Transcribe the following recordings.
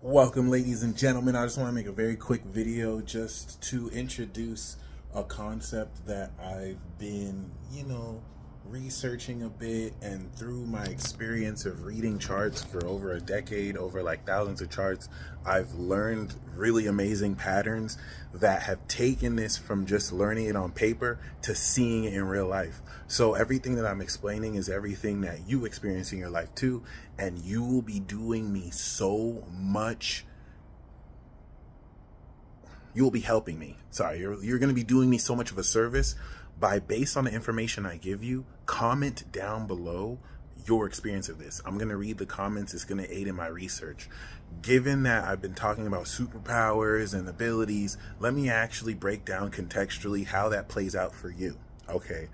Welcome, ladies and gentlemen. I just want to make a very quick video just to introduce a concept that I've been, researching a bit, and through my experience of reading charts for over a decade, over like thousands of charts, I've learned really amazing patterns that have taken this from just learning it on paper to seeing it in real life. So everything that I'm explaining is everything that you experience in your life too, and you will be doing me so much. You will be helping me. Sorry, you're going to be doing me so much of a service by, based on the information I give you, comment down below your experience of this. I'm going to read the comments. It's going to aid in my research. Given that I've been talking about superpowers and abilities, let me actually break down contextually how that plays out for you. Okay.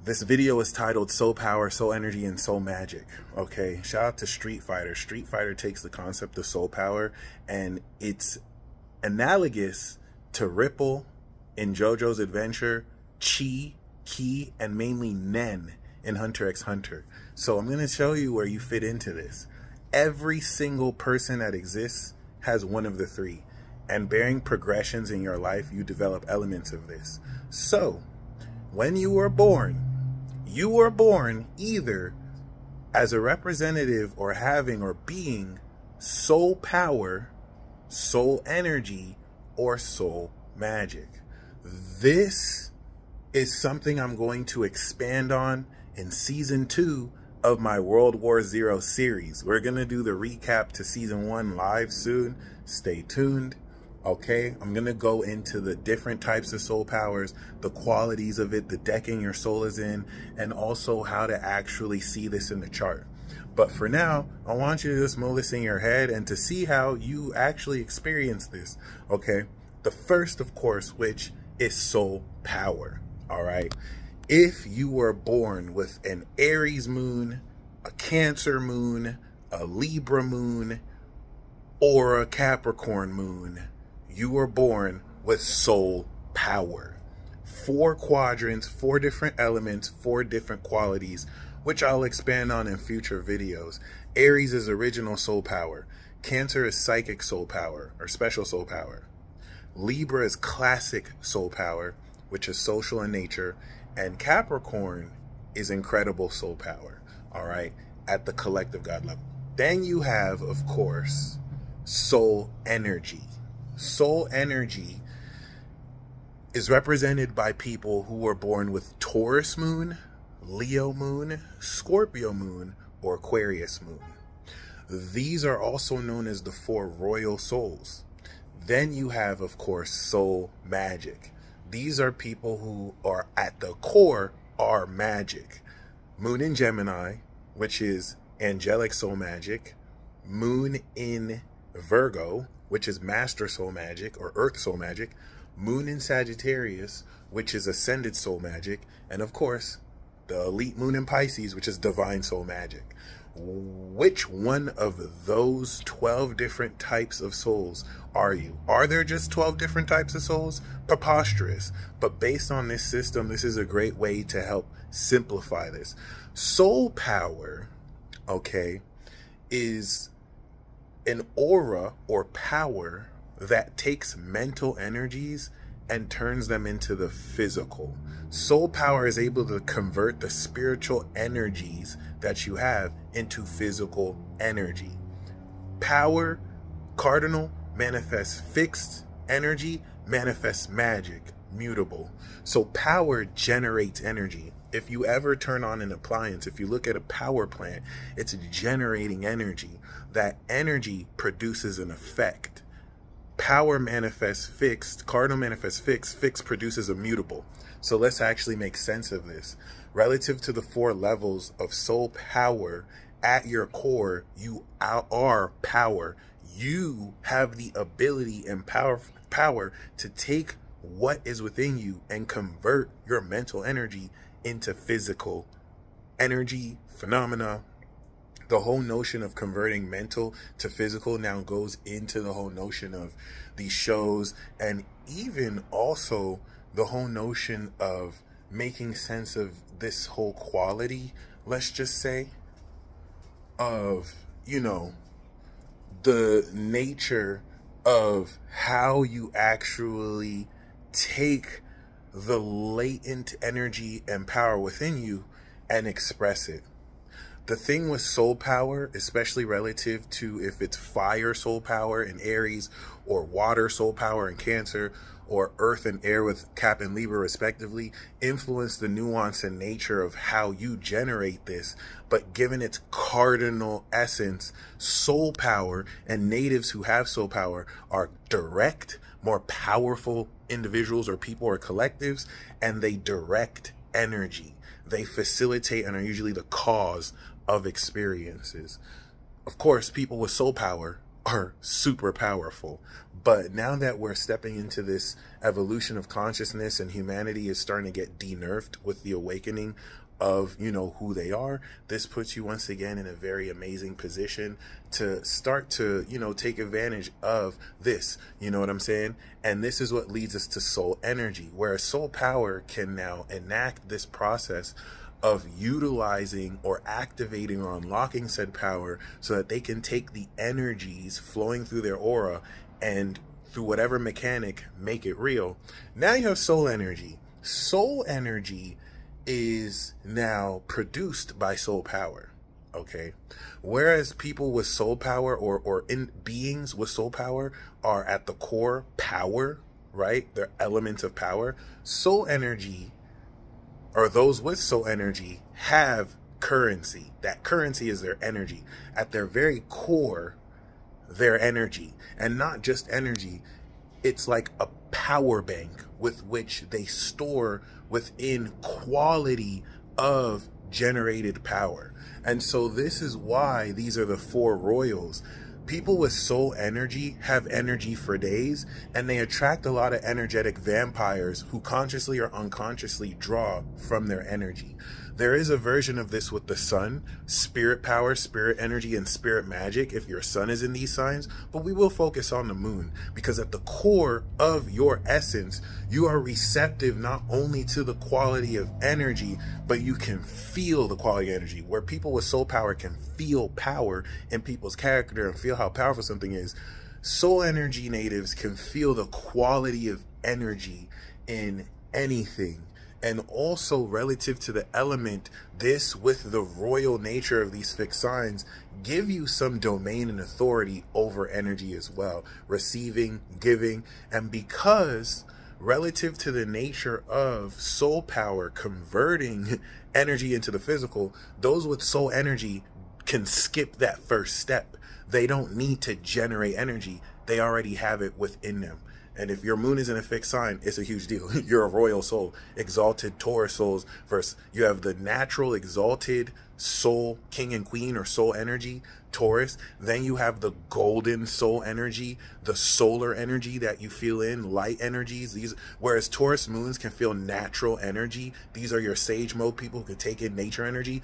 This video is titled Soul Power, Soul Energy, and Soul Magic. Okay. Shout out to Street Fighter. Street Fighter takes the concept of soul power, and it's analogous to Ripple in JoJo's Adventure, Chi, Ki, and mainly Nen in Hunter x Hunter. So I'm going to show you where you fit into this. Every single person that exists has one of the three, and bearing progressions in your life, you develop elements of this. So when you were born either as a representative or having or being soul power, soul energy, or soul magic. This is something I'm going to expand on in season 2 of my World War Zero series. We're going to do the recap to season 1 live soon. Stay tuned. Okay, I'm going to go into the different types of soul powers, the qualities of it, the decking your soul is in, and also how to actually see this in the chart. But for now, I want you to just mull this in your head and to see how you actually experience this. Okay, the first, of course, which is soul power. All right, if you were born with an Aries moon, a Cancer moon, a Libra moon, or a Capricorn moon, you were born with soul power. 4 quadrants, 4 different elements, 4 different qualities, which I'll expand on in future videos. Aries is original soul power. Cancer is psychic soul power or special soul power. Libra is classic soul power, which is social in nature. And Capricorn is incredible soul power, all right, at the collective God level. Then you have, of course, soul energy. Soul energy is represented by people who were born with Taurus moon, Leo moon, Scorpio moon, or Aquarius moon. These are also known as the 4 royal souls. Then you have, of course, soul magic. These are people who are at the core are magic. Moon in Gemini, which is angelic soul magic. Moon in Virgo, which is master soul magic or earth soul magic. Moon in Sagittarius, which is ascended soul magic. And of course, the elite moon in Pisces, which is divine soul magic. Which one of those 12 different types of souls are you? Are there just 12 different types of souls? Preposterous. But based on this system, this is a great way to help simplify this. Soul power, okay, is an aura or power that takes mental energies and turns them into the physical. Soul power is able to convert the spiritual energies that you have into physical energy. Power, cardinal, manifests fixed energy, manifests magic, mutable. So power generates energy. If you ever turn on an appliance, if you look at a power plant, it's generating energy. That energy produces an effect. Power manifests fixed, cardinal manifests fixed, fixed produces a mutable. So let's actually make sense of this. Relative to the 4 levels of soul power, at your core, you are power. You have the ability and power to take what is within you and convert your mental energy into physical energy, phenomena. The whole notion of converting mental to physical now goes into the whole notion of these shows, and even also the whole notion of making sense of this whole quality, let's just say, of, the nature of how you actually take the latent energy and power within you and express it. The thing with soul power, especially relative to if it's fire soul power in Aries, or water soul power in Cancer, or earth and air with Cap and Libra respectively, influence the nuance and nature of how you generate this. But given its cardinal essence, soul power and natives who have soul power are direct, more powerful individuals or people or collectives, and they direct energy. They facilitate and are usually the cause of experiences. Of course, people with soul power are super powerful, but now that we're stepping into this evolution of consciousness and humanity is starting to get de-nerfed with the awakening of, you know, who they are, this puts you once again in a very amazing position to start to, you know, take advantage of this, you know what I'm saying? And this is what leads us to soul energy, where soul power can now enact this process of utilizing or activating or unlocking said power so that they can take the energies flowing through their aura and through whatever mechanic make it real. Now you have soul energy. Soul energy is now produced by soul power, okay? Whereas people with soul power or in beings with soul power are at the core power, right? They're elements of power. Soul energy, or those with soul energy, have currency. That currency is their energy. At their very core, their energy. And not just energy, it's like a power bank with which they store within quality of generated power. And so this is why these are the four royals. People with soul energy have energy for days, and they attract a lot of energetic vampires who consciously or unconsciously draw from their energy. There is a version of this with the sun, spirit power, spirit energy, and spirit magic if your sun is in these signs, but we will focus on the moon because at the core of your essence, you are receptive not only to the quality of energy, but you can feel the quality of energy. Where people with soul power can feel power in people's character and feel how powerful something is, soul energy natives can feel the quality of energy in anything. And also relative to the element, this with the royal nature of these fixed signs give you some domain and authority over energy as well, receiving, giving. And because relative to the nature of soul power converting energy into the physical, those with soul energy can skip that first step. They don't need to generate energy. They already have it within them. And if your moon is in a fixed sign, it's a huge deal. You're a royal soul. Exalted Taurus souls versus you have the natural exalted soul, king and queen or soul energy, Taurus. Then you have the golden soul energy, the solar energy that you feel in, light energies. These, whereas Taurus moons can feel natural energy. These are your sage mode people who can take in nature energy.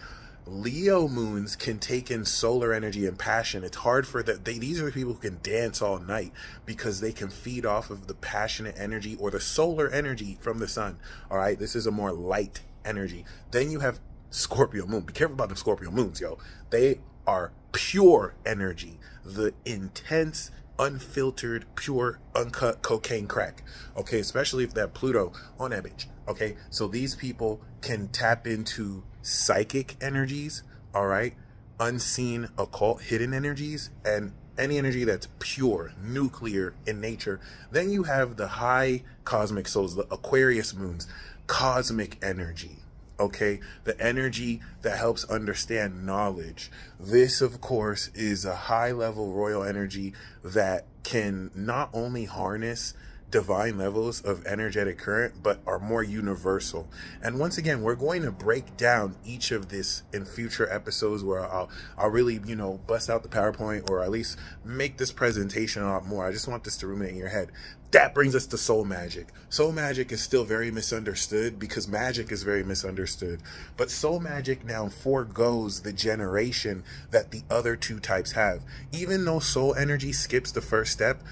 Leo moons can take in solar energy and passion. It's hard for that. These are the people who can dance all night because they can feed off of the passionate energy or the solar energy from the sun. All right. This is a more light energy. Then you have Scorpio moon. Be careful about the Scorpio moons, yo. They are pure energy. The intense, unfiltered, pure, uncut cocaine crack. Okay. Especially if that Pluto on that bitch. Okay. So these people can tap into psychic energies, all right, unseen, occult, hidden energies, and any energy that's pure, nuclear in nature. Then you have the high cosmic souls, the Aquarius moons, cosmic energy, okay, the energy that helps understand knowledge. This, of course, is a high level royal energy that can not only harness divine levels of energetic current, but are more universal. And once again, we're going to break down each of this in future episodes where I'll really, you know, bust out the PowerPoint or at least make this presentation a lot more. I just want this to ruminate in your head. That brings us to soul magic. Soul magic is still very misunderstood because magic is very misunderstood. But soul magic now forgoes the generation that the other two types have. Even though soul energy skips the first step,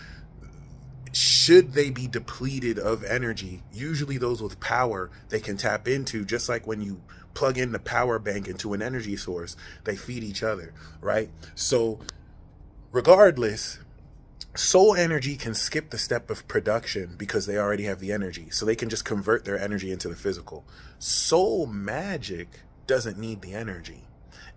should they be depleted of energy, usually those with power they can tap into, just like when you plug in the power bank into an energy source, they feed each other, right? So regardless, soul energy can skip the step of production because they already have the energy. So they can just convert their energy into the physical. Soul magic doesn't need the energy.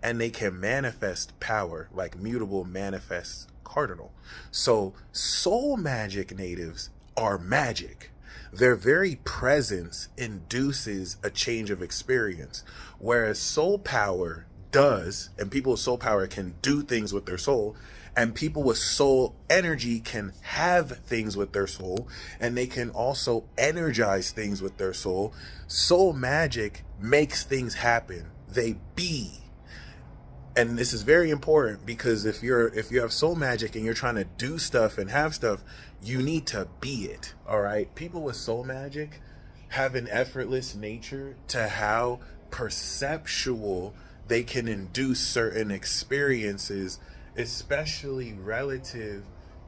And they can manifest power like mutable manifests cardinal. So soul magic natives are magic. Their very presence induces a change of experience. Whereas soul power does, and people with soul power can do things with their soul, and people with soul energy can have things with their soul, and they can also energize things with their soul. Soul magic makes things happen. They be. And this is very important because if you have soul magic and you're trying to do stuff and have stuff, you need to be it. All right. People with soul magic have an effortless nature to how perceptual they can induce certain experiences, especially relative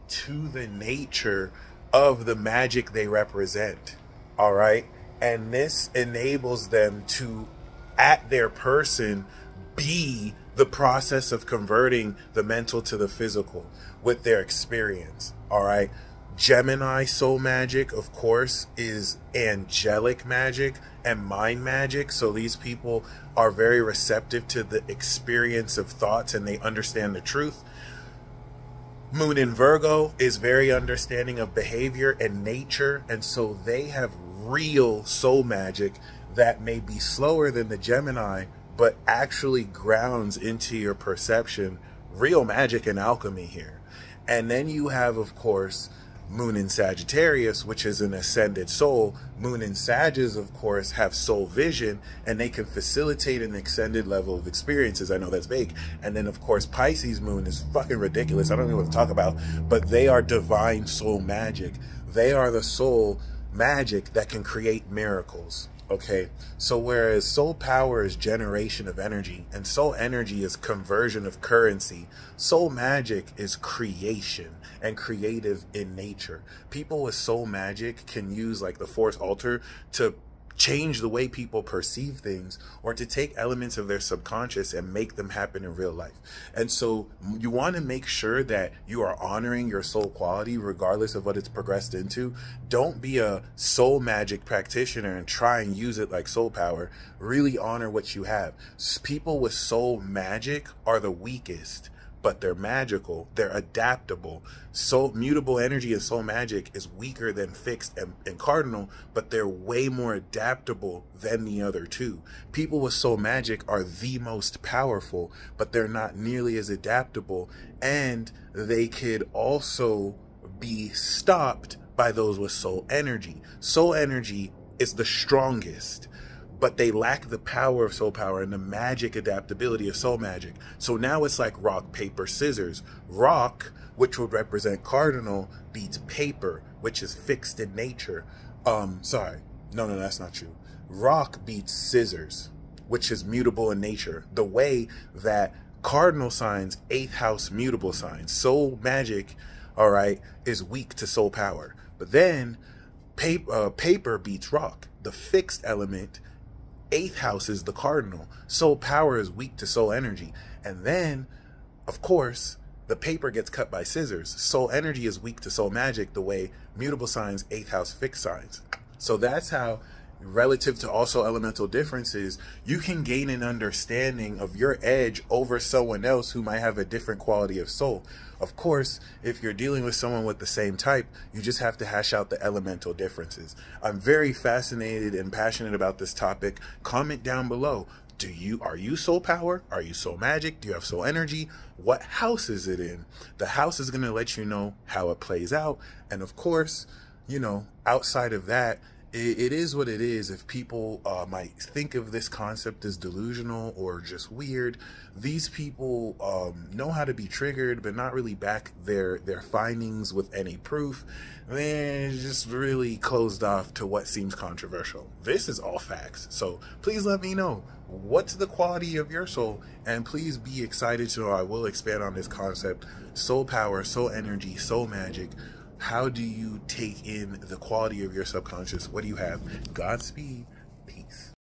to the nature of the magic they represent. All right. And this enables them to, at their person, be the process of converting the mental to the physical with their experience. All right. Gemini soul magic, of course, is angelic magic and mind magic. So these people are very receptive to the experience of thoughts and they understand the truth. Moon in Virgo is very understanding of behavior and nature. And so they have real soul magic that may be slower than the Gemini, but actually grounds into your perception, real magic and alchemy here. And then you have, of course, Moon in Sagittarius, which is an ascended soul. Moon in Sagittarius, of course, have soul vision, and they can facilitate an extended level of experiences. I know that's vague. And then, of course, Pisces Moon is fucking ridiculous. I don't know what to talk about, but they are divine soul magic. They are the soul magic that can create miracles. Okay, so whereas soul power is generation of energy and soul energy is conversion of currency, soul magic is creation and creative in nature. People with soul magic can use like the force altar to change the way people perceive things or to take elements of their subconscious and make them happen in real life. And so you want to make sure that you are honoring your soul quality regardless of what it's progressed into. Don't be a soul magic practitioner and try and use it like soul power. Really honor what you have. People with soul magic are the weakest, but they're magical, they're adaptable. Soul mutable energy and soul magic is weaker than fixed and cardinal, but they're way more adaptable than the other two. People with soul magic are the most powerful, but they're not nearly as adaptable, and they could also be stopped by those with soul energy. Soul energy is the strongest, but they lack the power of soul power and the magic adaptability of soul magic. So now it's like rock, paper, scissors. Rock, which would represent cardinal, beats paper, which is fixed in nature. Sorry. No, that's not true. Rock beats scissors, which is mutable in nature. The way that cardinal signs, 8th house mutable signs, soul magic, all right, is weak to soul power. But then paper beats rock. The fixed element, 8th house, is the cardinal. Soul power is weak to soul energy. And then, of course, the paper gets cut by scissors. Soul energy is weak to soul magic, the way mutable signs, 8th house, fixed signs. So that's how, relative to also elemental differences, you can gain an understanding of your edge over someone else who might have a different quality of soul. Of course, if you're dealing with someone with the same type, you just have to hash out the elemental differences. I'm very fascinated and passionate about this topic. Comment down below. Are you soul power? Are you soul magic? Do you have soul energy? What house is it in? The house is going to let you know how it plays out. And of course, outside of that, it is what it is. If people might think of this concept as delusional or just weird, these people know how to be triggered, but not really back their findings with any proof. They're just really closed off to what seems controversial. This is all facts. So please let me know, what's the quality of your soul? And please be excited to know I will expand on this concept. Soul power, soul energy, soul magic. How do you take in the quality of your subconscious? What do you have? Godspeed. Peace.